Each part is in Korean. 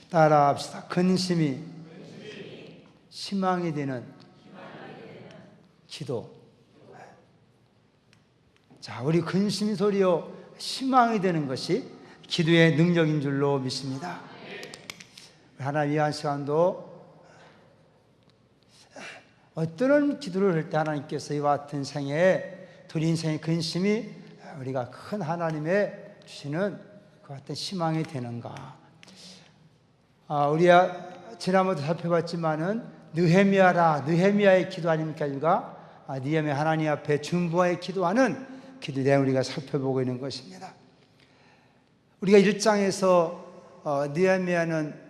따라합시다. 근심이 희망이 되는 기도. 자, 우리 근심이 소리요 희망이 되는 것이 기도의 능력인 줄로 믿습니다. 하나님, 이 한 시간도 어떤 기도를 할 때 하나님께서 이와 같은 생애에 우리 인생의 근심이 우리가 큰 하나님의 주시는 그 같은 희망이 되는가. 우리가 지난번도 살펴봤지만은 느헤미야의 기도 아닙니까? 이가 느헤미야 하나님 앞에 중보하여 기도하는 기도에 대한 우리가 살펴보고 있는 것입니다. 우리가 1장에서 느헤미야는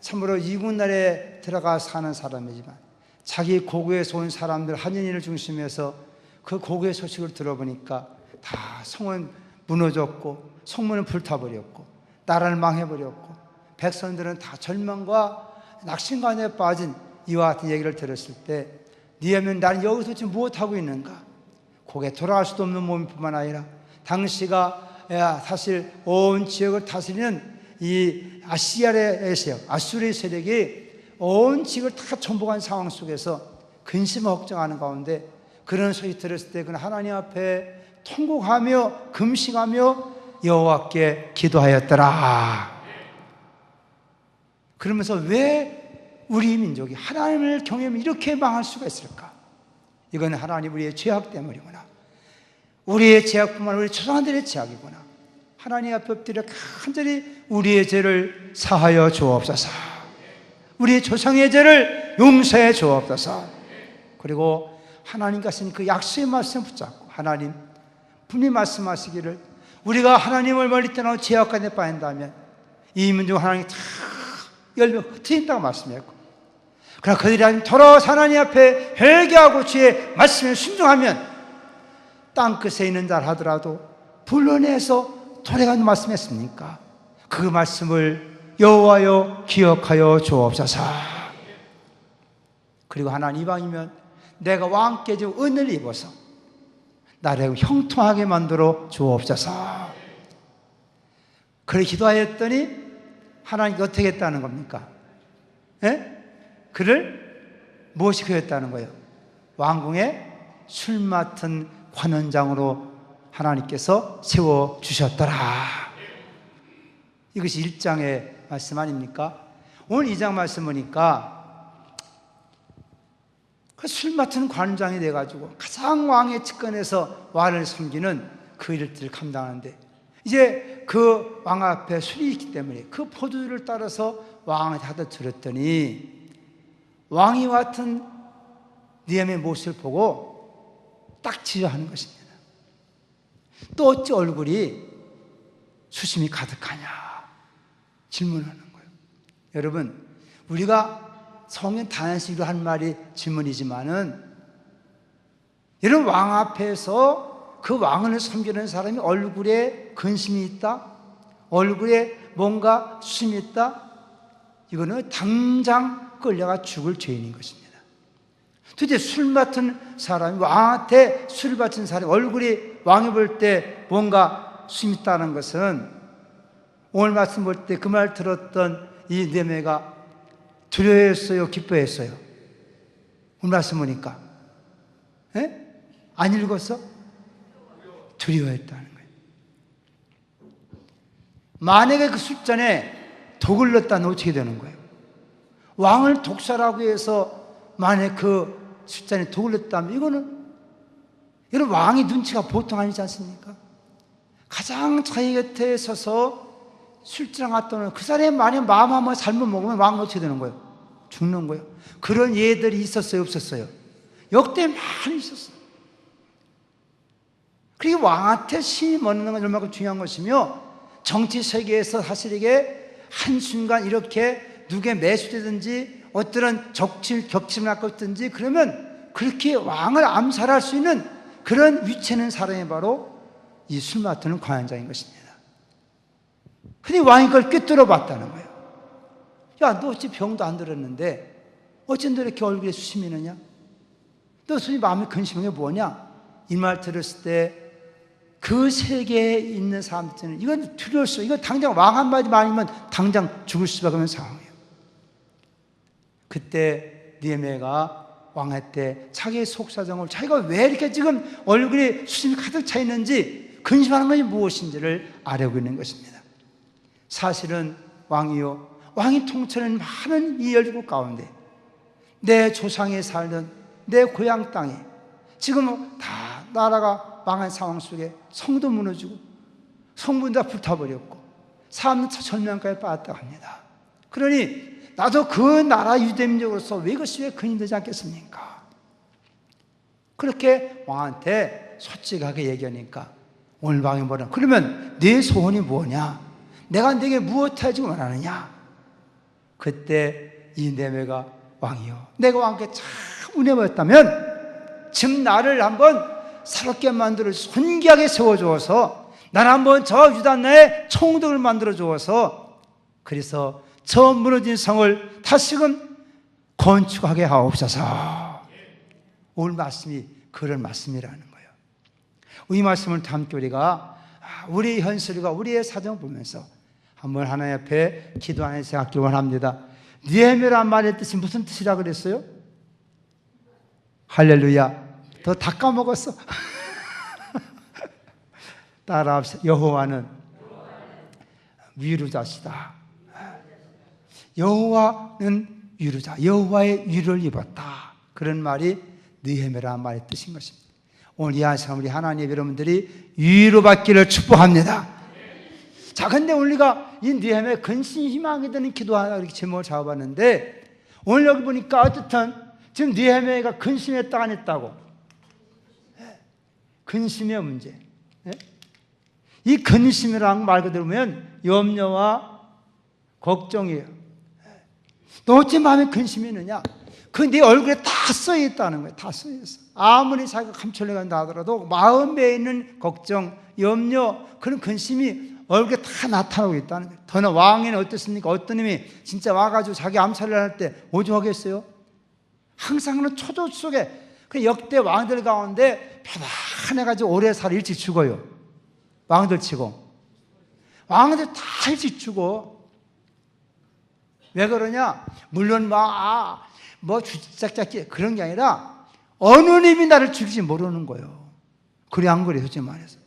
참으로 이군날에 들어가 사는 사람이지만 자기 고국에서 온 사람들 한인인을 중심해서 그 고국의 소식을 들어보니까 다 성은 무너졌고 성문은 불타버렸고 나라를 망해버렸고 백성들은 다 절망과 낙심감에 빠진 이와 같은 얘기를 들었을 때 느헤미야는 나는 여기서 지금 무엇하고 있는가? 고개 돌아갈 수도 없는 몸뿐만 아니라 당시가 사실 온 지역을 다스리는 이 아수리의 세력이 온 지역을 다 정복한 상황 속에서 근심과 걱정하는 가운데 그런 소리 들었을 때 그는 하나님 앞에 통곡하며 금식하며 여호와께 기도하였더라. 그러면서 왜 우리 민족이 하나님을 경외하면 이렇게 망할 수가 있을까? 이건 하나님 우리의 죄악 때문이구나. 우리의 죄악뿐만 아니라 우리 조상들의 죄악이구나. 하나님 앞에 엎드려 간절히 우리의 죄를 사하여 주옵소서. 우리의 조상의 죄를 용서해 주옵소서. 그리고 하나님과 하신 그 약속의 말씀 붙잡고 하나님 분명히 말씀하시기를 우리가 하나님을 멀리 떠나고 죄악 가운데 빠진다면 이 민족 하나님이 다 열매 흩어진다고 말씀했고, 그러나 그들이 하나님 돌아와서 하나님 앞에 회개하고 주의 말씀에 순종하면 땅끝에 있는 자 하더라도 불러내서 돌아가는 말씀했습니까? 그 말씀을 여호와여 기억하여 주옵소서. 그리고 하나님 이방이면 내가 왕께 주 은혜를 입어서 나를 형통하게 만들어 주옵소서. 그렇게 기도하였더니 하나님께 어떻게 했다는 겁니까? 그를 무엇이 그랬다는 거예요? 왕궁에 술 맡은 관원장으로 하나님께서 세워주셨더라. 이것이 1장의 말씀 아닙니까? 오늘 2장 말씀 보니까 그 술 맡은 관원장이 돼가지고 가장 왕의 측근에서 왕을 섬기는 그 일들을 감당하는데 이제 그 왕 앞에 술이 있기 때문에 그 포도주를 따라서 왕을 다들 들었더니 왕이 같은 느헤미야의 모습을 보고 딱 지적하는 것입니다. 또 어찌 얼굴이 수심이 가득하냐 질문하는 거예요. 여러분, 우리가 성경 단식으로 한 말이 질문이지만은 여러분, 왕 앞에서 그 왕을 섬기는 사람이 얼굴에 근심이 있다, 얼굴에 뭔가 수심이 있다, 이거는 당장 끌려가 죽을 죄인인 것입니다. 도대체 술 맡은 사람이 왕한테 술을 바친 사람이 얼굴이 왕이 볼 때 뭔가 수심이 있다는 것은 오늘 말씀 볼 때 그 말 들었던 이 느헤미야가 두려워했어요, 기뻐했어요? 오늘 말씀 보니까 안 읽었어? 두려워했다는 거예요. 만약에 그 술잔에 독을 넣었다면 어떻게 되는 거예요? 왕을 독살하고 해서 만약에 그 술잔에 독을 넣었다면 이거는 왕의 눈치가 보통 아니지 않습니까? 가장 자기 곁에 서서 술잔 갔다는 그 사람이 만약 마음 한번 잘못 먹으면 왕은 어떻게 되는 거예요? 죽는 거예요. 그런 예들이 있었어요, 없었어요? 역대 많이 있었어요. 그리고 왕한테 신임 얻는 건 얼마나 중요한 것이며, 정치 세계에서 사실 이게 한순간 이렇게 누구에 매수되든지 어떤 격침을 갖고 있든지 그러면 그렇게 왕을 암살할 수 있는 그런 위치에 있는 사람이 바로 이 술 맡는 관원장인 것입니다. 근데 왕이 그걸 꿰뚫어 봤다는 거예요. 야, 너 어찌 병도 안 들었는데 어찌 너 이렇게 얼굴에 수심이 있느냐? 너 손이 마음에 근심한 게 뭐냐? 이 말 들었을 때 그 세계에 있는 사람들은 이건 두려울 수, 이거 당장 왕 한마디 말이면 당장 죽을 수밖에 없는 상황이에요. 그때 느헤미야가 왕할 때 자기의 속사정을, 자기가 왜 이렇게 지금 얼굴에 수심이 가득 차 있는지, 근심하는 것이 무엇인지를 알아보고 있는 것입니다. 사실은 왕이 통치하는 많은 이 열국 가운데 내 조상이 살던 내 고향 땅에 지금 다 나라가 망한 상황 속에 성도 무너지고 성문 다 불타버렸고 사람은 절망까지 빠졌다고 합니다. 그러니 나도 그 나라 유대민족으로서 왜 이것이 왜 근심이 되지 않겠습니까? 그렇게 왕한테 솔직하게 얘기하니까 오늘 왕이 뭐라, 그러면 네 소원이 뭐냐? 내가 네게 무엇 해주고 원하느냐? 그때 이 느헤미야가 왕이요, 내가 왕께 참 은혜 받았다면 지금 나를 한번 새롭게 만들어 존귀하게 세워주어서 나를 한번 저 유다 나라의 총독을 만들어 주어서 그래서 저 무너진 성을 다시금 건축하게 하옵소서. 오늘 말씀이 그런 말씀이라는 거예요. 이 말씀을 함께 우리가 우리의 현실과 우리의 사정을 보면서 한번 하나님 앞에 기도하는 생각하기 원합니다. 느헤미야란 말의 뜻이 무슨 뜻이라 그랬어요? 할렐루야. 더 다 까먹었어. 따라합시다. 여호와는 위로자시다. 여호와는 위로자, 여호와의 위로를 입었다. 그런 말이 느헤미야란 말의 뜻인 것입니다. 오늘 이 시간 우리 하나님 여러분들이 위로받기를 축복합니다. 자, 근데 우리가 이 느헤미야의 근심 희망이 드는 기도하나 이렇게 제목을 잡아봤는데, 오늘 여기 보니까 어쨌든 지금 느헤미야가 근심했다 안 했다고? 근심의 문제. 이 근심이라는 말 그대로 보면 염려와 걱정이에요. 너 어째 마음에 근심이 있느냐? 그 네 얼굴에 다 써있다는 거예요. 다 써있어. 아무리 자기가 감추려고 한다 하더라도 마음에 있는 걱정, 염려, 그런 근심이 얼굴에 다 나타나고 있다는 거예요. 더나 왕에는 어떻습니까? 어떤 놈이 진짜 와가지고 자기 암살을 할 때 오죽하겠어요? 항상 그런 초조 속에, 그 역대 왕들 가운데 편안해가지고 오래 살아 일찍 죽어요. 왕들 치고. 왕들 다 일찍 죽어. 왜 그러냐? 물론 뭐 주작작기 그런 게 아니라 어느 님이 나를 죽일지 모르는 거예요. 그래 안 그래? 솔직히 말해서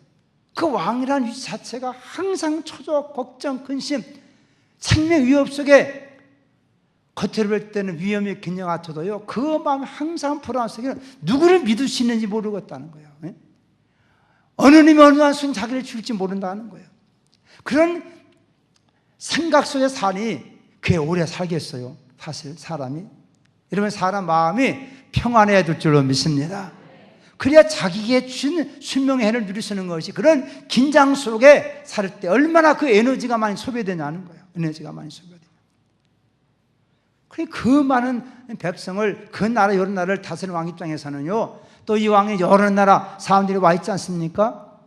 그 왕이라는 위치 자체가 항상 초조, 걱정, 근심, 생명 위협 속에 겉으로 볼 때는 위험이 균형 같아도요, 그 마음 항상 불안 속에 누구를 믿을 수 있는지 모르겠다는 거예요. 어느 님이 어느 순간 자기를 죽일지 모른다는 거예요. 그런 생각 속에 사니 그게 오래 살겠어요. 사실 사람이. 이러면 사람 마음이 평안해야 될 줄로 믿습니다. 그래야 자기에게 주신 순명의 해를 누리시는 것이, 그런 긴장 속에 살 때 얼마나 그 에너지가 많이 소비되냐는 거예요. 에너지가 많이 소비돼요. 그 많은 백성을, 그 나라 여러 나라를 다스리는 왕 입장에서는요, 또 이 왕이 여러 나라 사람들이 와 있지 않습니까?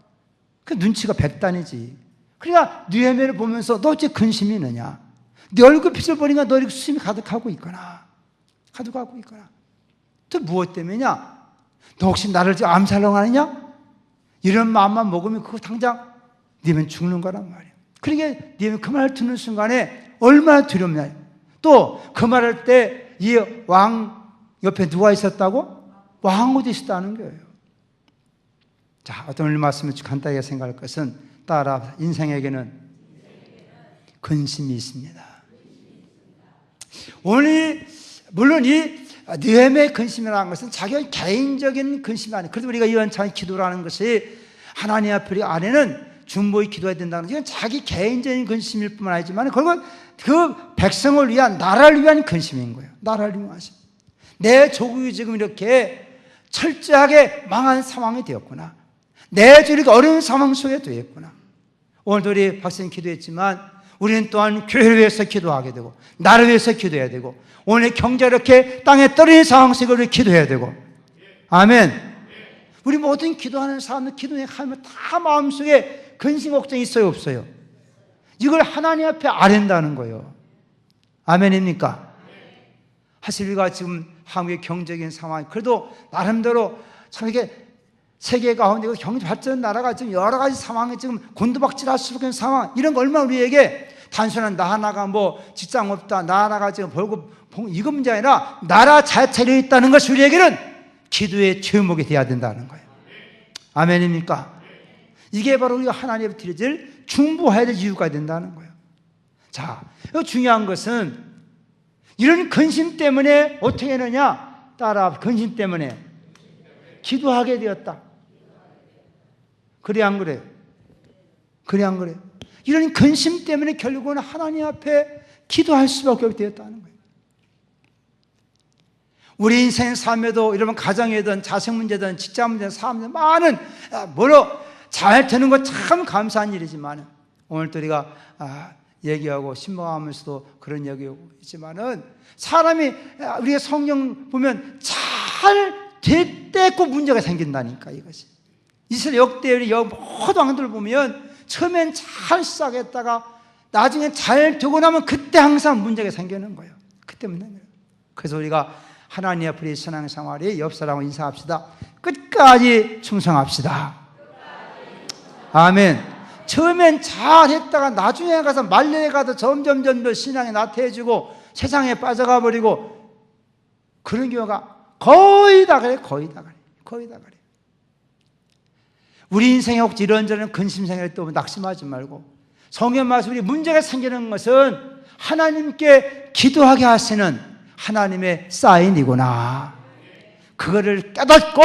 그 눈치가 백단이지. 그러니까 느헤미야를 보면서 너 어째 근심이 있느냐? 네 얼굴 빛을 보니까 너 이렇게 수심이 가득하고 있거나 또 무엇 때문이냐? 너 혹시 나를 암살하려고 하느냐? 이런 마음만 먹으면 그거 당장 니면 죽는 거란 말이에요. 그러니까 니면 그 말을 듣는 순간에 얼마나 두렵냐. 또 그 말할 때 이 왕 옆에 누가 있었다고? 왕후도 있었다는 거예요. 자, 어떤 말씀을 간단하게 생각할 것은 따라 인생에게는 근심이 있습니다. 오늘 물론 이 느헤미야의 근심이라는 것은 자기 개인적인 근심이 아니에요. 그래서 우리가 이원찬 기도라는 것이 하나님 앞에 안에는 중보의 기도해야 된다는 것은 자기 개인적인 근심일 뿐만 아니지만 그건 그 백성을 위한, 나라를 위한 근심인 거예요. 나라를 위한. 내 조국이 지금 이렇게 철저하게 망한 상황이 되었구나. 내 조국이 어려운 상황 속에 되었구나. 오늘도 우리 박사님 기도했지만 우리는 또한 교회를 위해서 기도하게 되고 나를 위해서 기도해야 되고 오늘 경제 이렇게 땅에 떨어진 상황 속에 우리 기도해야 되고. 아멘. 우리 모든 기도하는 사람들 기도하면 다 마음속에 근심 걱정이 있어요, 없어요? 이걸 하나님 앞에 아랜다는 거예요. 아멘입니까? 사실 우리가 지금 한국의 경제적인 상황, 그래도 나름대로 참 이게 세계 가운데 경제 발전 나라가 지금 여러 가지 상황에 지금 곤두박질할 수밖에 없는 상황, 이런 거 얼마나 우리에게 단순한 나 하나가 뭐 직장 없다, 나 하나가 지금 벌고 이거 문제 아니라 나라 자체로 있다는 것이 우리에게는 기도의 제목이 되어야 된다는 거예요. 아멘입니까? 이게 바로 우리가 하나님께 드려질 중보해야 될 이유가 된다는 거예요. 자, 중요한 것은 이런 근심 때문에 어떻게 하느냐? 따라 근심 때문에 기도하게 되었다. 그래 안 그래요? 그래 안 그래요? 이런 근심 때문에 결국은 하나님 앞에 기도할 수밖에 없게 되었다는 거예요. 우리 인생 삶에도 여러분 가정이든 자식 문제든 직장 문제든 사업 문제든 많은 잘 되는 거 참 감사한 일이지만 오늘 또 우리가 얘기하고 신방하면서도 그런 얘기하고 있지만은 사람이 우리가 성경 보면 잘 됐고 문제가 생긴다니까 이것이. 이스라엘 역대 모든 왕들 보면 처음엔 잘 시작했다가 나중에 잘 되고 나면 그때 항상 문제가 생기는 거예요. 그때 문제가. 그래서 우리가 하나님 앞에 신앙생활이 옆 사람하고 인사합시다. 끝까지 충성합시다. 아멘. 처음엔 잘했다가 나중에 가서 말년에 가서 점점 더 신앙이 나태해지고 세상에 빠져가 버리고 그런 경우가 거의 다 그래. 우리 인생에 혹시 이런저런 근심생활 또 낙심하지 말고 성경 말씀 우리 문제가 생기는 것은 하나님께 기도하게 하시는 하나님의 사인이구나. 그거를 깨닫고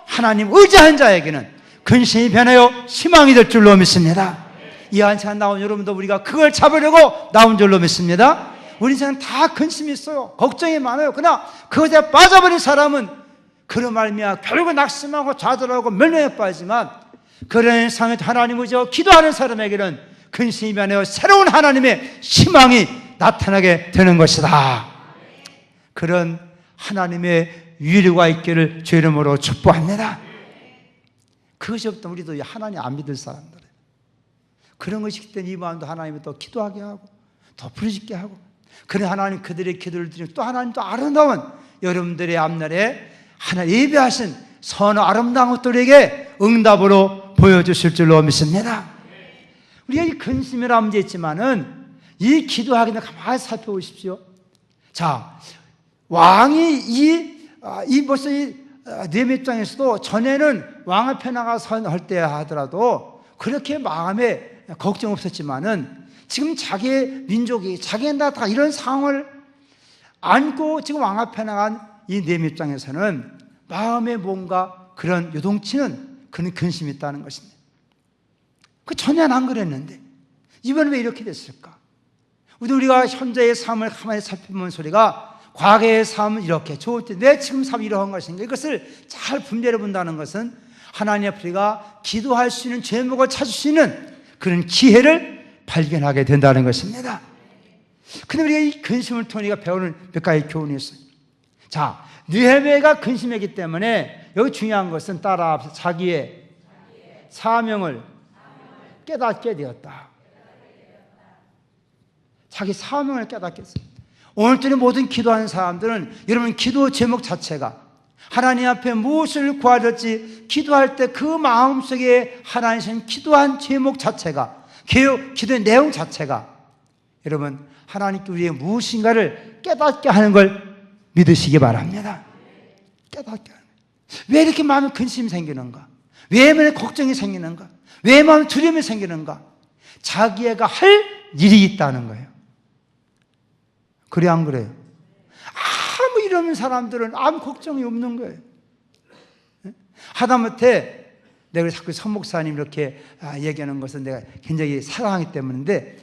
하나님 의지한 자에게는 근심이 변하여 희망이 될 줄로 믿습니다. 이 한시간 나온 여러분도 우리가 그걸 잡으려고 나온 줄로 믿습니다. 우리 인생은 다 근심이 있어요. 걱정이 많아요. 그러나 그것에 빠져버린 사람은 그런 말미암아 결국 낙심하고 좌절하고 멸망에 빠지지만 그런 상황에서 하나님 의지하고 기도하는 사람에게는 근심이 변하여 새로운 하나님의 희망이 나타나게 되는 것이다. 그런 하나님의 위로가 있기를 주 이름으로 축복합니다. 그것이 없다면 우리도 하나님 안 믿을 사람들, 그런 것이 있기 때문에 이 마음도 하나님을 또 기도하게 하고 더 부르짖게 하고, 그런 하나님 그들의 기도를 드리고 또 하나님 또 아름다운 여러분들의 앞날에 하나 예배하신 선한 아름다운 것들에게 응답으로 보여주실 줄로 믿습니다. 우리가 이 근심이라는 문제 있지만은 이 기도하기 전에 가만히 살펴보십시오. 자, 왕이 벌써 느헤미야 입장에서도 전에는 왕 앞에 나가서 할 때 하더라도 그렇게 마음에 걱정 없었지만은 지금 자기의 민족이 자기의 나라가 이런 상황을 안고 지금 왕 앞에 나간 이 느헤미야 입장에서는 마음에 뭔가 그런 요동치는 그런 근심이 있다는 것입니다. 그 전에는 안 그랬는데 이번에 왜 이렇게 됐을까? 우리가 현재의 삶을 가만히 살펴보면 소리가 과거의 삶은 이렇게 좋을 때 왜 지금 삶이 이러한 것인가, 이것을 잘 분별해 본다는 것은 하나님 앞에 우리가 기도할 수 있는 제목을 찾을 수 있는 그런 기회를 발견하게 된다는 것입니다. 그런데 우리가 이 근심을 통해 배우는 몇 가지 교훈이 있어요. 자, 느헤미야가 근심했기 때문에 여기 중요한 것은 따라 자기의 사명을 깨닫게 되었다. 자기 사명을 깨닫게 했어요. 오늘날의 모든 기도하는 사람들은 여러분 기도 제목 자체가 하나님 앞에 무엇을 구하렸지 기도할 때 그 마음속에 하나님 기도한 제목 자체가 기도의 내용 자체가 여러분 하나님께 우리의 무엇인가를 깨닫게 하는 걸 믿으시기 바랍니다. 깨닫게 하는 거예요. 왜 이렇게 마음에 근심이 생기는가? 왜 마음에 걱정이 생기는가? 왜 마음에 두려움이 생기는가? 자기가 할 일이 있다는 거예요. 그래 안 그래요? 아무 일 없는 사람들은 아무 걱정이 없는 거예요. 하다못해 내가 자꾸 선 목사님 이렇게 얘기하는 것은 내가 굉장히 사랑하기 때문인데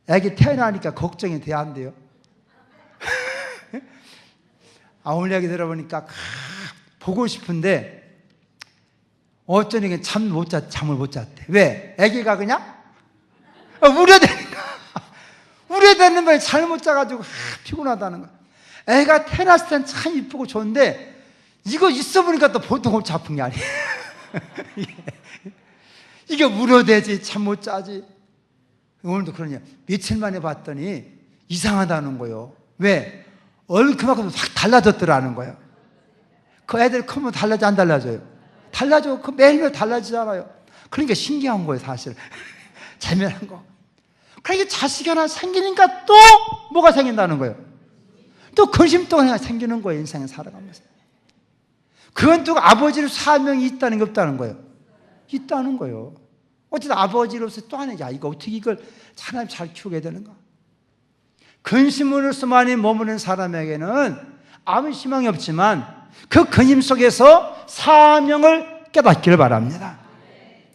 애기 태어나니까 걱정이 돼야 안 돼요. 오늘 얘기 들어보니까 보고 싶은데 어쩌니 잠을 못 잤대. 왜? 애기가 그냥 우려되니까. 우려되는 거에 잘못 자가지고 피곤하다는 거야. 애가 태어났을 땐 참 이쁘고 좋은데 이거 있어 보니까 또 보통 골치 아픈 게 아니에요. 이게 우려되지 참 못 자지. 오늘도 그러냐. 며칠 만에 봤더니 이상하다는 거예요. 왜? 얼굴 그만큼 확 달라졌더라는 거예요. 그 애들 크면 달라져 안 달라져요? 달라져. 그 매일매일 달라지잖아요. 그러니까 신기한 거예요, 사실. 재미난 거. 그러니까 자식이 하나 생기니까 또 뭐가 생긴다는 거예요. 또 근심 또 하나 생기는 거예요, 인생에 살아가면서. 그건 또 아버지로 사명이 있다는 게 없다는 거예요. 있다는 거예요. 어쨌든 아버지로서 또 하나, 야, 이거 어떻게 이걸 하나님 잘 키우게 되는가. 근심으로서만이 머무는 사람에게는 아무 희망이 없지만 그 근심 속에서 사명을 깨닫기를 바랍니다.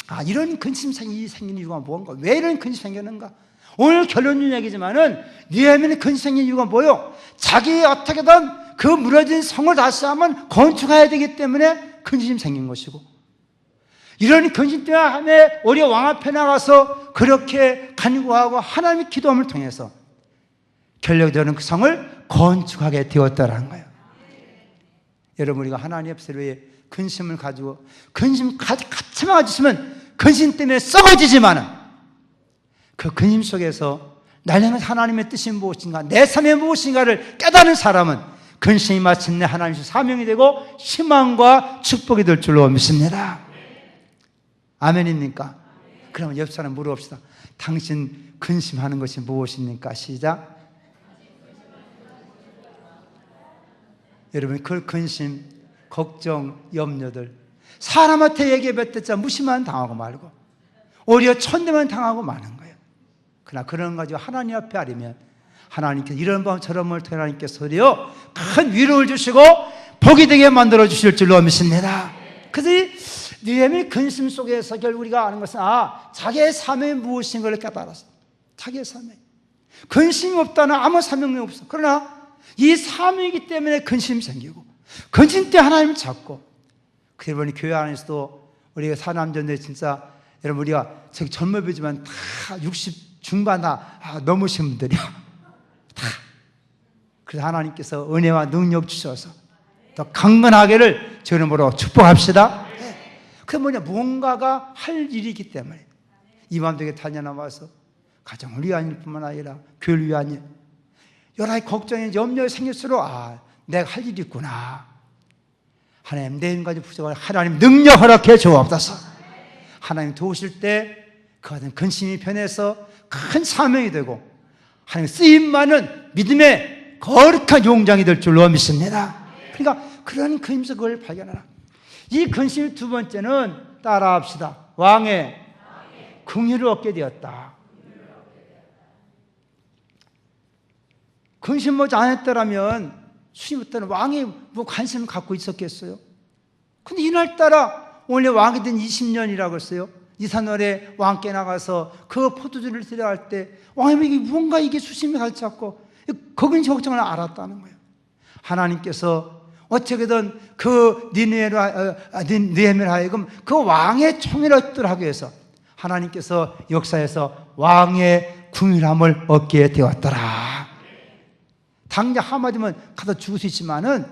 아, 이런 근심이 생기는 이유가 뭔가? 왜 이런 근심이 생겼는가? 오늘 결론 얘기지만은 느헤미야는 근심이 생긴 이유가 뭐요? 자기 어떻게든 그 무너진 성을 다시 한번 건축해야 되기 때문에 근심이 생긴 것이고, 이런 근심 때문에 우리 왕 앞에 나가서 그렇게 간구하고 하나님의 기도함을 통해서 결론적으로 그 성을 건축하게 되었다라는 거예요. 여러분, 우리가 하나님 앞에서 왜 근심을 가지고 근심 같이 막아주시면 근심 때문에 썩어지지만은 그 근심 속에서 나는 하나님의 뜻이 무엇인가, 내 삶이 무엇인가를 깨닫는 사람은 근심이 마침내 하나님의 사명이 되고 희망과 축복이 될 줄로 믿습니다. 아멘입니까? 그러면 옆 사람 물어봅시다. 당신 근심하는 것이 무엇입니까? 시작. 여러분, 그 근심, 걱정, 염려들 사람한테 얘기해봤자 무시만 당하고 말고 오히려 천대만 당하고 마는 거예요. 그러나 그런 거 가지고 하나님 앞에 아리면 하나님께서 이런 밤 저런 밤을 통해 하나님께서 큰 위로를 주시고 복이 되게 만들어 주실 줄로 믿습니다. 그래서 이 느헤미야 근심 속에서 결국 우리가 아는 것은 자기의 사명이 무엇인가를 깨달았어. 자기의 사명. 근심이 없다는 아무 사명이 없어. 그러나 이 사명이기 때문에 근심이 생기고 근심 때 하나님을 찾고, 그래 보니 교회 안에서도 우리가 사남자인데 진짜 여러분, 우리가 저기 젊어 보이지만 다 60 중반 다 넘으신 분들이야. 다. 그래서 하나님께서 은혜와 능력 주셔서 더 강건하게를 저 이름으로 축복합시다. 그게 뭐냐, 무언가가 할 일이기 때문에 이 밤되게 달려나와서 가정을 위한 일뿐만 아니라 교회를 위한 일, 여러 가지 걱정이 염려가 생길수록 내가 할 일이 있구나. 하나님, 내 인간이 부족한 하나님 능력 허락해 주옵소서. 하나님 도우실 때 그 같은 근심이 변해서 큰 사명이 되고 하나님 쓰임 많은 믿음의 거룩한 용장이 될 줄로 믿습니다. 그러니까 그런 근심에서 그걸 발견하라. 이 근심의 두 번째는 따라합시다. 왕의 긍휼을 얻게 되었다. 근심 뭐지 안 했더라면 수님부터는 왕이 뭐 관심을 갖고 있었겠어요? 근데 이날따라 원래 왕이 된 20년이라고 했어요. 이산월에 왕께 나가서 그 포도주를 들여갈 때 왕이 이게 뭔가 이게 수심이 가르쳤고 거긴 걱정을 알았다는 거예요. 하나님께서 어떻게든 그 느헤미야를 하여금 그 왕의 총애를 얻도록 하기 위해서 하나님께서 역사에서 왕의 긍휼함을 얻게 되었더라. 당장 한마디면 가서 죽을 수 있지만은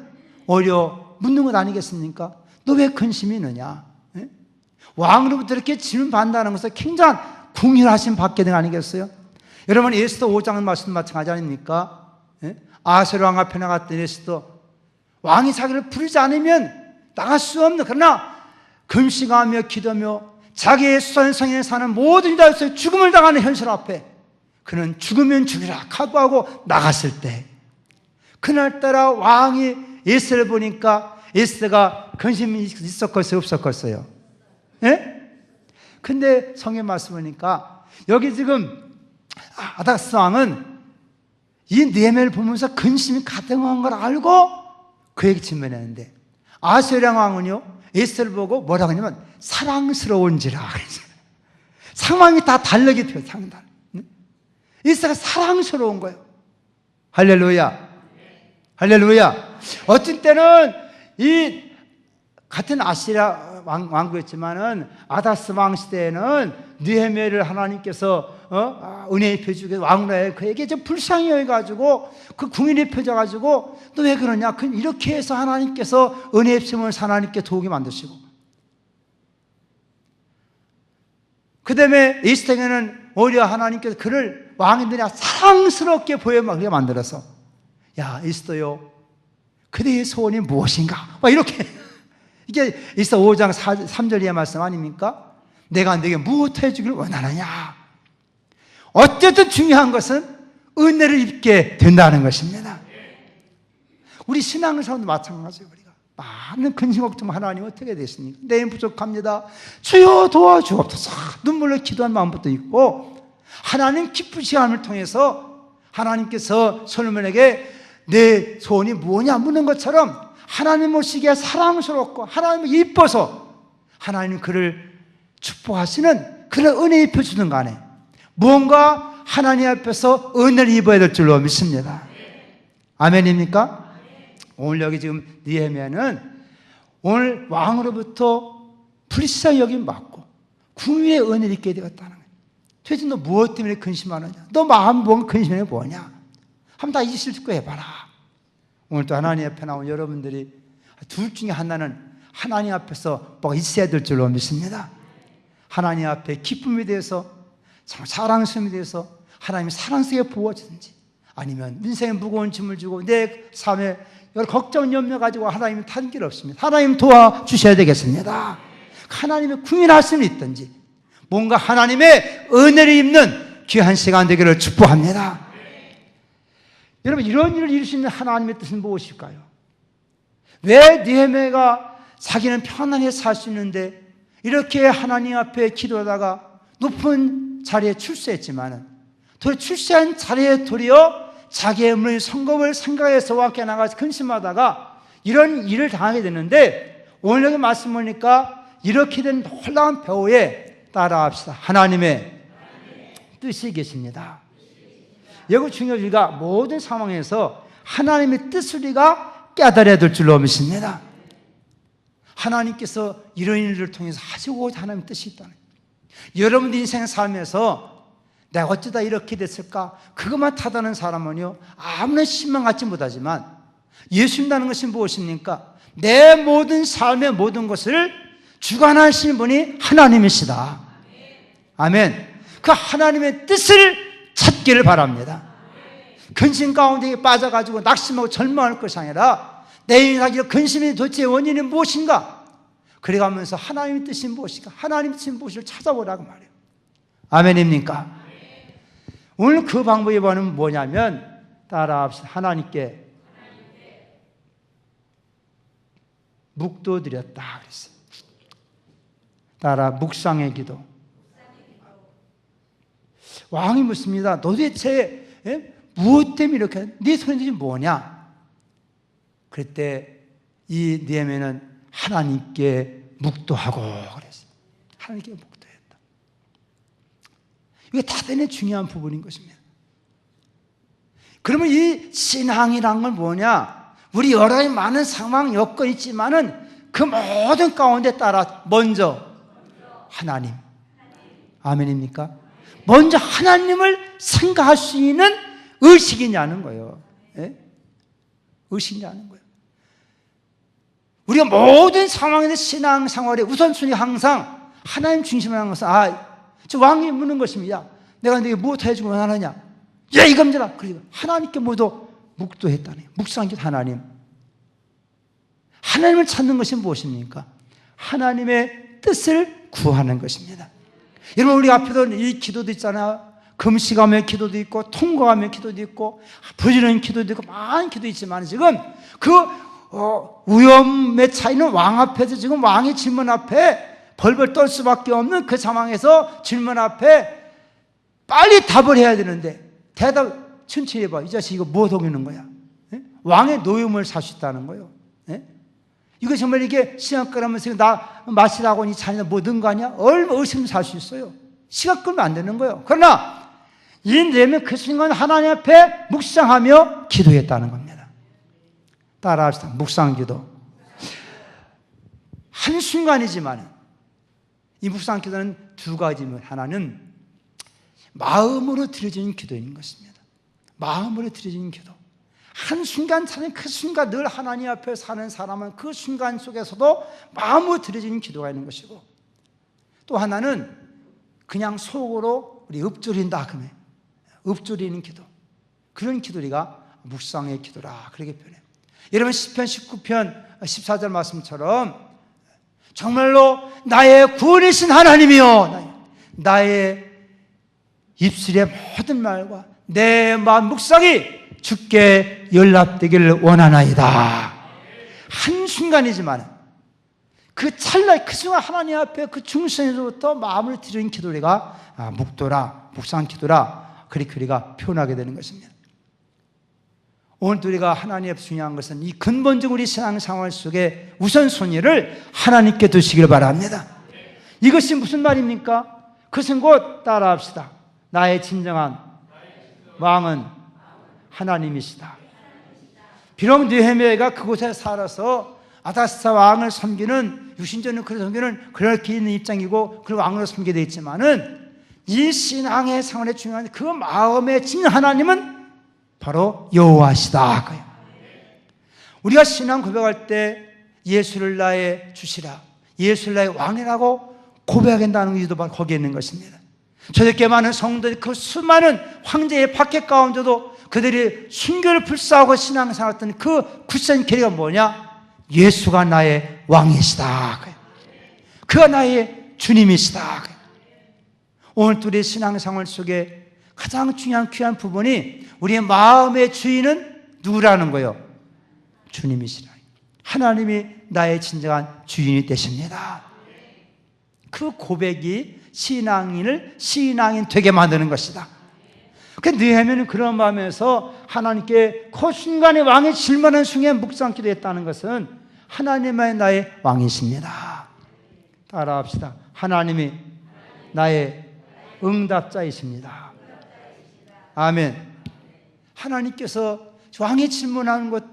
오히려 묻는 것 아니겠습니까? 너 왜 근심이 있느냐? 예? 왕으로부터 이렇게 질문받는다는 것은 굉장한 긍휼하심 받게 된 거 아니겠어요? 여러분, 에스더 5장 말씀 마찬가지 아닙니까? 예? 아하수에로 왕 앞에 나갔던 에스더, 왕이 자기를 부르지 않으면 나갈 수 없는, 그러나 금식하며 기도며 자기의 수산성에 사는 모든 이들에서 죽음을 당하는 현실 앞에 그는 죽으면 죽이라 각오하고 나갔을 때, 그날따라 왕이 에스더를 보니까 에스더가 근심이 있었겠어요, 없었겠어요? 예? 근데 성경 말씀 보니까 여기 지금 아닥스 왕은 이 느헤미야를 보면서 근심이 가득한 걸 알고 그에게 질문했는데, 아하수에로 왕은요 에스더를 보고 뭐라고 하냐면 사랑스러운지라. 상황이 다 다르게 돼요. 에스더가 사랑스러운 거예요. 할렐루야. 할렐루야. 어떤 때는 이 같은 아시라 왕국이었지만은 아다스 왕 시대에는 느헤미야를 하나님께서 은혜 입혀주게 왕으로 해 그에게 좀 불쌍히 여겨가지고 그 궁인이 입혀져가지고 너 왜 그러냐? 이렇게 해서 하나님께서 은혜 입힘을 하나님께 도우게 만드시고, 그 다음에 에스더에게는 오히려 하나님께서 그를 왕인들이 사랑스럽게 보여하게 만들어서, 야 에스더요, 그대의 소원이 무엇인가? 막 이렇게 이게 이사 5장 3절의 말씀 아닙니까? 내가 네게 무엇해 주기를 원하느냐. 어쨌든 중요한 것은 은혜를 입게 된다는 것입니다. 우리 신앙생활도 마찬가지예요. 우리가 많은 근심 걱정 하나님 어떻게 되십니까? 내일 부족합니다. 주여 도와주옵소서. 눈물로 기도한 마음부터 있고 하나님 기쁘시 함을 통해서 하나님께서 솔로몬에게 내 소원이 뭐냐 묻는 것처럼 하나님 모시기에 사랑스럽고 하나님을 이뻐서 하나님 그를 축복하시는 그런 은혜 입혀주는 간에 무언가 하나님 앞에서 은혜를 입어야 될 줄로 믿습니다. 아멘입니까? 오늘 여기 지금 느헤미야는 오늘 왕으로부터 불시자 여김 받고 궁유의 은혜를 입게 되었다는 거예요. 도대체 너 무엇 때문에 근심하느냐? 너 마음 뭔가 근심이 뭐냐? 한번 다 이실 듣고 해봐라. 오늘 또 하나님 앞에 나온 여러분들이 둘 중에 하나는 하나님 앞에서 뭐가 있어야 될 줄로 믿습니다. 하나님 앞에 기쁨에 대해서 사랑스러움에 대해서 하나님이 사랑스럽게 부어주든지 아니면 인생에 무거운 짐을 주고 내 삶에 여러 걱정 염려 가지고 하나님은 탄 길 없습니다. 하나님 도와주셔야 되겠습니다. 하나님의 궁인하심이 있든지 뭔가 하나님의 은혜를 입는 귀한 시간 되기를 축복합니다. 여러분 이런 일을 이룰 수 있는 하나님의 뜻은 무엇일까요? 왜 느헤미야가 자기는 편안하게 살 수 있는데 이렇게 하나님 앞에 기도하다가 높은 자리에 출세했지만은 도리어 출세한 자리에 도리어 자기의 물의 성공을 생각해서 함께 나가서 근심하다가 이런 일을 당하게 되는데 오늘 여기 말씀 보니까 이렇게 된 놀라운 배후에 따라합시다. 하나님의 뜻이 계십니다. 여기 중요한 우리가 모든 상황에서 하나님의 뜻을 우리가 깨달아야 될 줄로 믿습니다. 하나님께서 이런 일을 통해서 하시고자 하나님의 뜻이 있다는 거예요. 여러분 인생 삶에서 내가 어쩌다 이렇게 됐을까? 그것만 탓하는 사람은요 아무런 신망 갖지 못하지만 예수님이라는 것이 무엇입니까? 내 모든 삶의 모든 것을 주관하시는 분이 하나님이시다. 아멘. 그 하나님의 뜻을 찾기를 바랍니다. 근심 가운데 빠져가지고 낙심하고 절망할 것이 아니라 내 인생의 근심의 도대체 원인이 무엇인가? 그래가면서 하나님의 뜻이 무엇인가? 하나님의 뜻이 무엇을 찾아보라고 말해요. 아멘입니까? 오늘 그 방법이 뭐냐면 따라합시다. 하나님께 묵도드렸다 그랬어요. 따라 묵상의 기도. 왕이 묻습니다. 도대체 무엇 때문에 이렇게 네 손이 뭐냐? 그때 이 느헤미야는 하나님께 묵도하고 그랬어요. 하나님께 묵도했다. 이게 대단히 중요한 부분인 것입니다. 그러면 이 신앙이란 건 뭐냐? 우리 여러 가지 많은 상황, 여건이 있지만은 그 모든 가운데 따라 먼저 하나님. 아멘입니까? 먼저 하나님을 생각할 수 있는 의식이냐는 거예요. 예? 의식이냐는 거예요. 우리가 모든 상황에서 신앙생활의 우선순위 항상 하나님 중심으로 하는 것은 저 왕이 묻는 것입니다. 내가 너에게 무엇 해주고 원하느냐? 예, 이겁니다. 그리고 하나님께 모두 묵도했다네요. 묵상기도 하나님. 하나님을 찾는 것이 무엇입니까? 하나님의 뜻을 구하는 것입니다. 여러분 우리 앞에도 이 기도도 있잖아요. 금식하며 기도도 있고 통과하며 기도도 있고 부지런히 기도도 있고 많은 기도 있지만 지금 그 위험에 차이는 왕 앞에서 지금 왕의 질문 앞에 벌벌 떨 수밖에 없는 그 상황에서 질문 앞에 빨리 답을 해야 되는데 대답 천천히 해봐. 이 자식 이거 뭐 속이는 거야? 예? 왕의 노임을 살 수 있다는 거예요. 예? 이거 정말 이게 시간 끌면서 나 마시라고 이 잔이나 뭐 든 거 아니야? 얼마 의심 살 수 있어요. 시간 끌면 안 되는 거예요. 그러나 이 느헤미야 그 순간 하나님 앞에 묵상하며 기도했다는 겁니다. 따라합시다. 묵상기도. 한순간이지만 이 묵상기도는 두 가지면 하나는 마음으로 드려지는 기도인 것입니다. 마음으로 드려지는 기도. 한순간 사는 그 순간 늘 하나님 앞에 사는 사람은 그 순간 속에서도 마음으로 드려지는 기도가 있는 것이고 또 하나는 그냥 속으로 우리 읊조린다 그러면 읊조리는 기도. 그런 기도리가 묵상의 기도라 그렇게 표현해요. 여러분 시편 19편 14절 말씀처럼 정말로 나의 구원이신 하나님이여, 나의 입술의 모든 말과 내 마음 묵상이 주께 연락되기를 원하나이다. 한순간이지만 그 찰나, 그 순간 하나님 앞에 그 중심에서부터 마음을 들인 기도가 묵도라, 묵상 기도라, 그렇게 우리가 표현하게 되는 것입니다. 오늘 우리가 하나님 앞에 중요한 것은 이 근본적 우리 신앙생활 속에 우선순위를 하나님께 두시길 바랍니다. 이것이 무슨 말입니까? 그것은 곧 따라합시다. 나의 진정한 왕은 하나님이시다. 비록 느헤미야가 그곳에 살아서 아다스다 왕을 섬기는, 유신전을 섬기는 그렇게 있는 입장이고 그 왕으로 섬기게 되어 있지만은 이 신앙의 생활에 중요한 그 마음의 진 하나님은 바로 여호와시다. 우리가 신앙 고백할 때 예수를 나의 주시라, 예수를 나의 왕이라고 고백한다는 이유도 바로 거기에 있는 것입니다. 저렇게 많은 성도들, 그 수많은 황제의 박해 가운데도 그들이 순교를 불사하고 신앙생활 했던 그 굳센 계기가 뭐냐? 예수가 나의 왕이시다. 그가 나의 주님이시다. 오늘 우리의 신앙생활 속에 가장 중요한 귀한 부분이 우리의 마음의 주인은 누구라는 거예요? 주님이시라. 하나님이 나의 진정한 주인이 되십니다. 그 고백이 신앙인 되게 만드는 것이다. 그 느헤미야는 그런 마음에서 하나님께 그 순간에 왕의 질문하는 순간에 묵상 기도했다는 것은 하나님의 나의 왕이십니다. 따라합시다. 하나님이 나의 응답자이십니다. 아멘. 하나님께서 왕의 질문하는 것,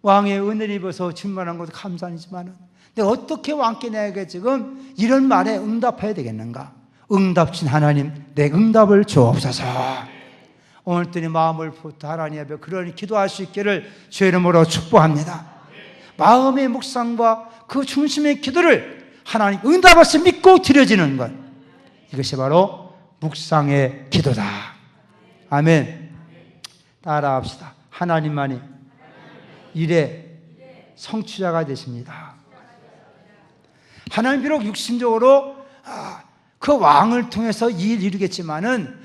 왕의 은혜를 입어서 질문하는 것도 감사하지만 내가 어떻게 왕께 내게 지금 이런 말에 응답해야 되겠는가? 응답신 하나님, 내 응답을 주옵소서. 오늘들이 마음을 부터 하나님 앞에 그러니 기도할 수 있기를 주의 이름으로 축복합니다. 마음의 묵상과 그 중심의 기도를 하나님 응답하시 믿고 드려지는 것, 이것이 바로 묵상의 기도다. 아멘. 따라합시다. 하나님만이 일의 성취자가 되십니다. 하나님 비록 육신적으로 그 왕을 통해서 일 이루겠지만은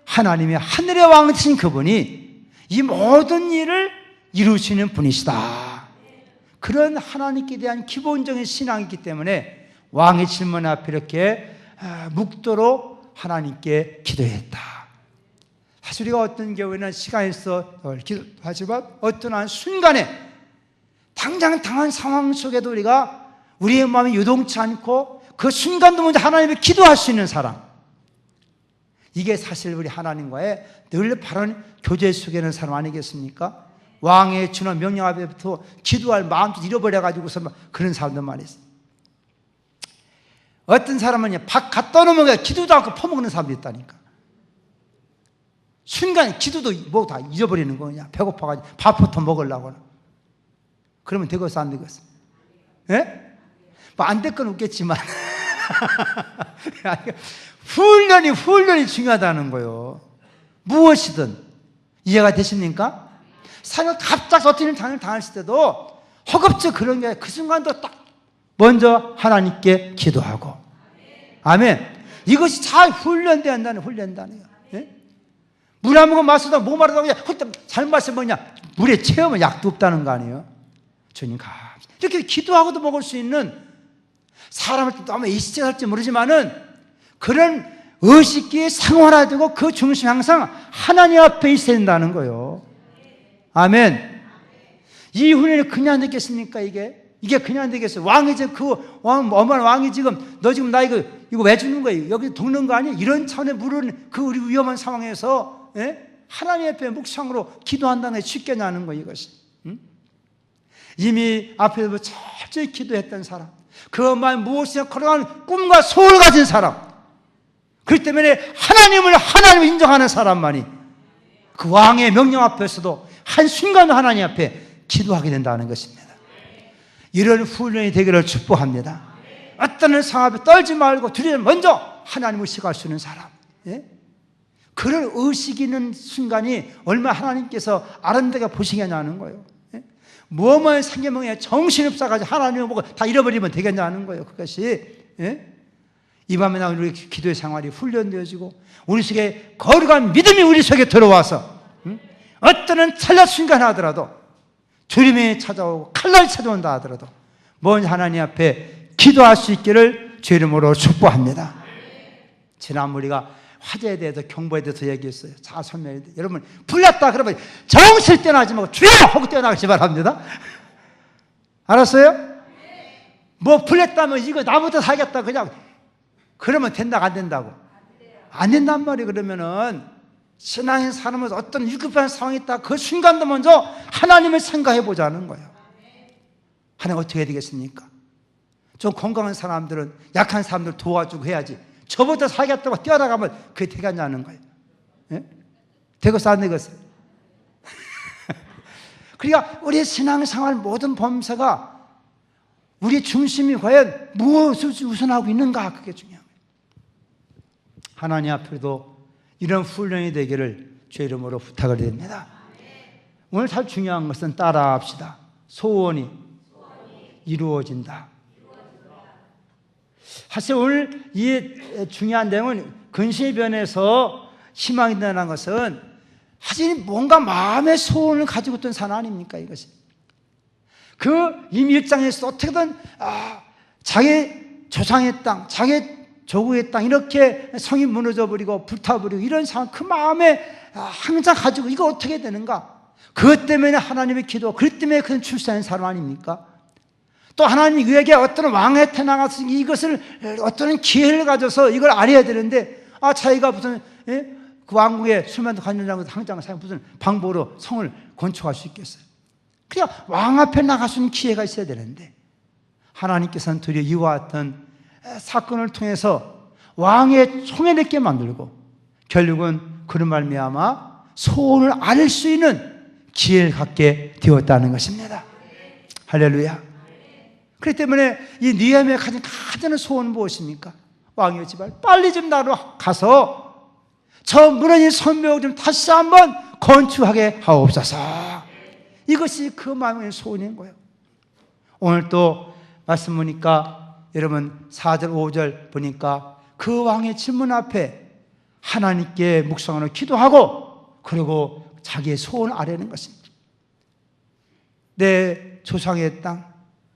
하나님의 하늘의 왕 되신 그분이 이 모든 일을 이루시는 분이시다. 그런 하나님께 대한 기본적인 신앙이 있기 때문에 왕의 질문 앞에 이렇게 묵도록 하나님께 기도했다. 사실 우리가 어떤 경우에는 시간이 있어 기도하지만 어떤 한 순간에 당장 당한 상황 속에도 우리의 마음이 요동치 않고 그 순간도 먼저 하나님께 기도할 수 있는 사람, 이게 사실 우리 하나님과의 늘 바른 교제 속에 있는 사람 아니겠습니까? 왕의 주는 명령 앞에부터 기도할 마음도 잃어버려가지고서 그런 사람들 많이 있어요. 어떤 사람은 밥 갖다 놓으면 기도도 않고 퍼먹는 사람도 있다니까. 순간 기도도 뭐 다 잊어버리는 거냐. 배고파가지고 밥부터 먹으려고. 그러면 되겠어, 안 되겠어? 예? 뭐 안 될 건 없겠지만 훈련이 중요하다는 거예요. 무엇이든 이해가 되십니까? 사실 갑자기 어떤 일을 당했을 때도 허겁지겁 그런 게 그 순간도 딱 먼저 하나님께 기도하고. 아멘. 이것이 잘 훈련된다는 훈련단이에요. 예? 물 한 모금 마시다 뭐 마르다 그냥 잘 마시면 뭐냐, 물에 채우면 약도 없다는 거 아니에요? 주님 이렇게 기도하고도 먹을 수 있는, 사람을 또 아마 이시할지 모르지만은 그런 의식이 생활화되고 그 중심이 항상 하나님 앞에 있어야 된다는 거예요. 아멘. 이 훈련이 그냥 되겠습니까? 이게 그냥 되겠어요? 왕이 지금 어머나 왕이 지금 너 지금 나 이거 왜 주는 거예요? 여기 돕는 거 아니야? 이런 차원의 물은 그 우리 위험한 상황에서 하나님 앞에 묵상으로 기도한다는 게 쉽게 나는 거예요, 이것이. 이미 앞에서 철저히 기도했던 사람, 그것만 무엇이나 걸어가는 꿈과 소원을 가진 사람, 그렇기 때문에 하나님을 인정하는 사람만이 그 왕의 명령 앞에서도 한순간 하나님 앞에 기도하게 된다는 것입니다. 이런 훈련이 되기를 축복합니다. 어떤 상황 앞에 떨지 말고 먼저 하나님을 의식할 수 있는 사람, 그런 의식이 있는 순간이 얼마나 하나님께서 아름답게 보시겠냐는 거예요. 뭐만 생겨먹냐 정신없어가지고 하나님을 보고 다 잃어버리면 되겠냐는 거예요. 그것이. 예? 이 밤에 나온 우리 기도의 생활이 훈련되어지고 우리 속에 거룩한 믿음이 우리 속에 들어와서 어떤 찰나 순간 하더라도 주님이 찾아오고 칼날이 찾아온다 하더라도 먼 하나님 앞에 기도할 수 있기를 주 이름으로 축복합니다. 지난 우리가 화제에 대해서 경보에 대해서 얘기했어요. 자, 설명해. 여러분 불났다 그러면 정실 뛰어나지 말고 주여 하고 뛰어나가시 바랍니다. 알았어요? 뭐 불났다면 이거 나부터 살겠다 그냥 그러면 된다고 안 된다고? 안 된단 말이에요. 그러면은 신앙인 사람은 어떤 위급한 상황이 있다 그 순간도 먼저 하나님을 생각해 보자는 거예요. 하나님 어떻게 해야 되겠습니까? 좀 건강한 사람들은 약한 사람들 도와주고 해야지 저보다 살겠다고 뛰어나가면 그게 되겠냐는 거예요. 예? 되겠어 안 되겠어? 그러니까 우리 신앙생활 모든 범사가 우리 중심이 과연 무엇을 우선하고 있는가 그게 중요한 거예요. 하나님 앞에도 이런 훈련이 되기를 주 이름으로 부탁을 드립니다. 오늘 참 중요한 것은 따라합시다. 소원이 이루어진다. 사실 오늘 이 중요한 내용은 근심의 변에서 희망이 된다는 것은 사실 뭔가 마음의 소원을 가지고 있던 사람 아닙니까 이것이. 그 이미 1장에서 어떻게든 자기 조상의 땅, 자기 조국의 땅 이렇게 성이 무너져버리고 불타버리고 이런 상황 그 마음에 항상 가지고 이거 어떻게 되는가. 그것 때문에 하나님의 기도, 그것 때문에 그런 출세한 사람 아닙니까? 또 하나님이 그에게 어떤 왕에 태어나서 이것을 어떤 기회를 가져서 이걸 알아야 되는데 자기가 무슨 그 왕국의 수만도 관련장에서 항장을 사용 무슨 방법으로 성을 건축할 수 있겠어요? 그냥 왕 앞에 나갈 수 있는 기회가 있어야 되는데 하나님께서는 도리어 이와 같은 사건을 통해서 왕의 총애롭게 만들고 결국은 그런 말미암아 소원을 알 수 있는 기회를 갖게 되었다는 것입니다. 할렐루야. 그렇기 때문에 이 느헤미야가 가진 가장 소원은 무엇입니까? 왕이여 제발 빨리 좀 나로 가서 저 무너진 성벽을 좀 다시 한번 건축하게 하옵소서. 이것이 그 마음의 소원인 거예요. 오늘 또 말씀 보니까 여러분 4절 5절 보니까 그 왕의 질문 앞에 하나님께 묵상으로 기도하고 그리고 자기의 소원을 아뢰는 것입니다. 내 조상의 땅,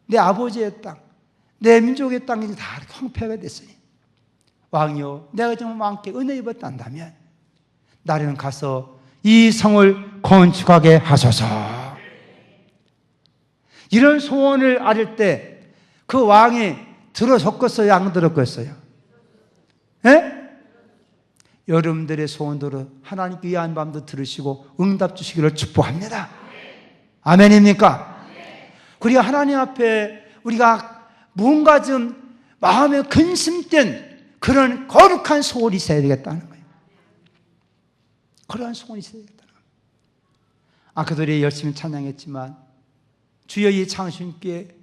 내 아버지의 땅, 내 민족의 땅이 다 황폐가 됐으니 왕이여 내가 좀 왕께 은혜 입었단다면 나는 가서 이 성을 건축하게 하소서. 이런 소원을 아릴 때 그 왕이 들어줬겠어요? 안 들었겠어요? 예? 여러분들의 소원들을 하나님께 위한 밤도 들으시고 응답 주시기를 축복합니다. 아멘입니까? 그리고 하나님 앞에 우리가 뭔가 좀 마음에 근심된 그런 거룩한 소원이 있어야 되겠다는 거예요. 그러한 소원이 있어야 되겠다는 거예요. 아까도 열심히 찬양했지만 주여 이 창신께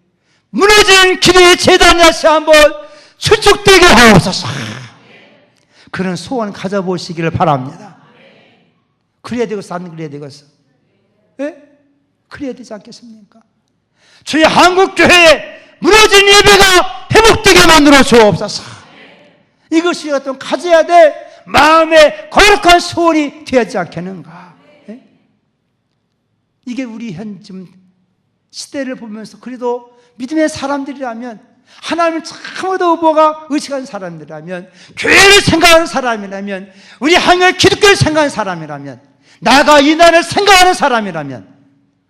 무너진 기도의 재단이 다시 한번 수축되게 하옵소서. 그런 소원 가져보시기를 바랍니다. 그래야 되겠어 안 그래야 되겠어? 예? 그래야 되지 않겠습니까? 주의 한국교회에 무너진 예배가 회복되게 만들어 주옵소서. 이것이 어떤 가져야 될 마음의 거룩한 소원이 되지 않겠는가? 예? 이게 우리 현 지금 시대를 보면서 그래도 믿음의 사람들이라면 하나님을 참으로 의보가 의식하는 사람들이라면 교회를 생각하는 사람이라면 우리 한글 기독교를 생각하는 사람이라면 나가 이 나라를 생각하는 사람이라면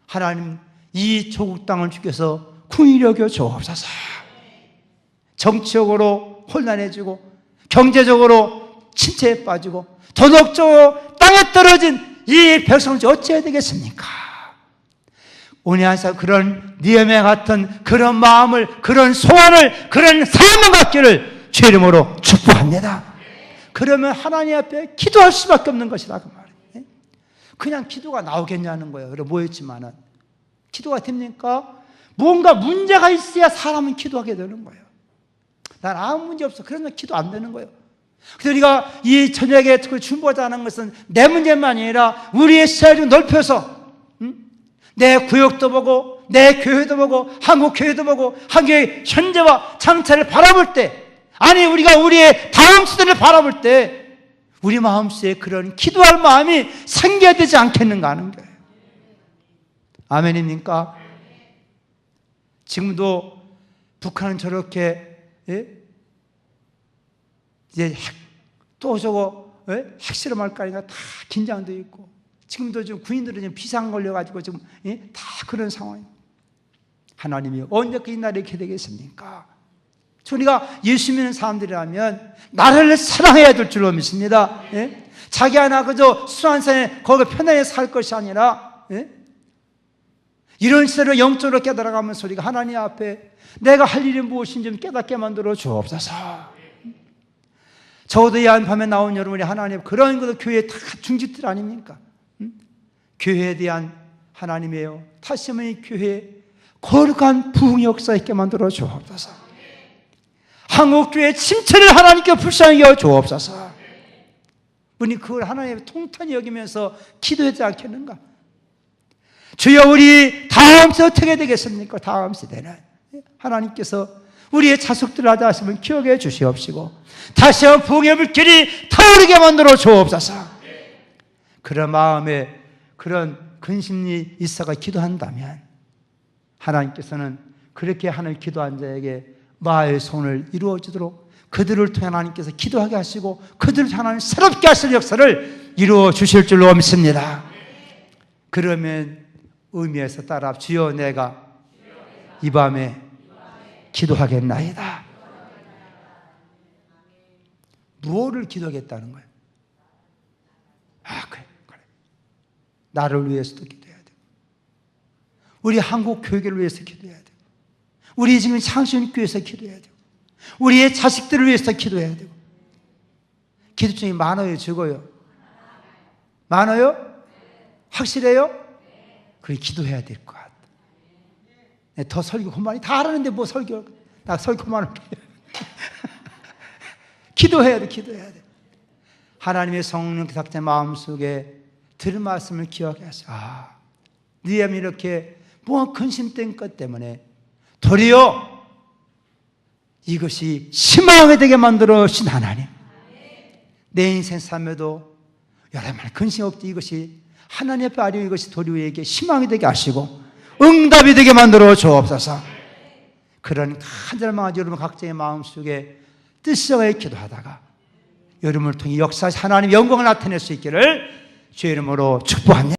하나님 이 조국 땅을 주께서 궁히 여겨 주옵소서. 정치적으로 혼란해지고 경제적으로 침체에 빠지고 도덕적으로 땅에 떨어진 이 백성을 어찌해야 되겠습니까? 오늘 항상 그런 느헤미야 같은 그런 마음을, 그런 소원을, 그런 삶을 갖기를 주 이름으로 축복합니다. 그러면 하나님 앞에 기도할 수밖에 없는 것이다 그 말이에요. 그냥 기도가 나오겠냐는 거예요. 그래 모였지만은 기도가 됩니까? 뭔가 문제가 있어야 사람은 기도하게 되는 거예요. 난 아무 문제 없어. 그러면 기도 안 되는 거예요. 그래서 우리가 이 저녁에 특별 중보자는 것은 내 문제만 아니라 우리의 시야를 넓혀서 내 구역도 보고 내 교회도 보고 한국 교회도 보고 한국의 현재와 장차를 바라볼 때, 아니 우리가 우리의 다음 시대를 바라볼 때 우리 마음속에 그런 기도할 마음이 생겨야 되지 않겠는가 하는 거예요. 아멘입니까? 지금도 북한은 저렇게 이제 또 저거 핵실험할까 하니까 다 긴장도 있고, 지금도 지금 군인들은 지금 비상 걸려가지고 지금 다 그런 상황이에요. 하나님이 언제 이 날이 이렇게 되겠습니까? 우리가 예수 믿는 사람들이라면 나라를 사랑해야 될 줄로 믿습니다. 자기 하나 그저 수완산에 거기 편안히 살 것이 아니라 이런 시대로 영적으로 깨달아가면서 우리가 하나님 앞에 내가 할 일이 무엇인지 좀 깨닫게 만들어 주옵소서. 적어도 이 한 밤에 나온 여러분이 하나님 그런 것도 교회의 다 중직들 아닙니까? 교회에 대한 하나님이에요. 다시 한번 이 교회에 거룩한 부흥 역사 있게 만들어 주옵소서. 한국교회의 침체를 하나님께 불쌍히 여겨 주옵소서. 우리 그걸 하나님의 통탄히 여기면서 기도하지 않겠는가? 주여, 우리 다음 세대 어떻게 되겠습니까? 다음 세대는 하나님께서 우리의 자식들을 하다 하시면 기억해 주시옵시고 다시 한번 부흥의 물길이 타오르게 만들어 주옵소서. 그런 마음에 그런 근심이 있어가 기도한다면 하나님께서는 그렇게 하는 기도한 자에게 마의 손을 이루어지도록 그들을 통해 하나님께서 기도하게 하시고 그들을 하나님 새롭게 하실 역사를 이루어 주실 줄로 믿습니다. 그러면 의미에서 따라 주여 내가 이 밤에 기도하겠나이다. 무엇을 기도하겠다는 거예요? 그래. 나를 위해서도 기도해야 돼. 우리 한국 교회를 위해서 기도해야 돼. 우리 지금 창신교회에서 기도해야 돼. 우리의 자식들을 위해서 기도해야 되고. 기도중이 많아요, 적어요? 많아요? 확실해요? 그래, 기도해야 될 것 같아. 더 설교 그만이 다 하라는데 뭐 설교, 나 설교 그만할게. 기도해야 돼, 기도해야 돼. 하나님의 성령 기삭제 마음속에 들은 말씀을 기억해 하세요. 네 마음이 이렇게 뭐 근심된 것 때문에 도리어 이것이 희망이 되게 만들어 주신 하나님. 내 인생 삶에도 여러분 근심 없지 이것이 하나님 앞에 아뢰어 이것이 도리어 우리에게 희망이 되게 하시고 응답이 되게 만들어 주옵소서. 그런 간절한 여러분 각자의 마음속에 뜻속에 기도하다가 여러분을 통해 역사하신 하나님의 영광을 나타낼 수 있기를 주의 이름으로 축복합니다.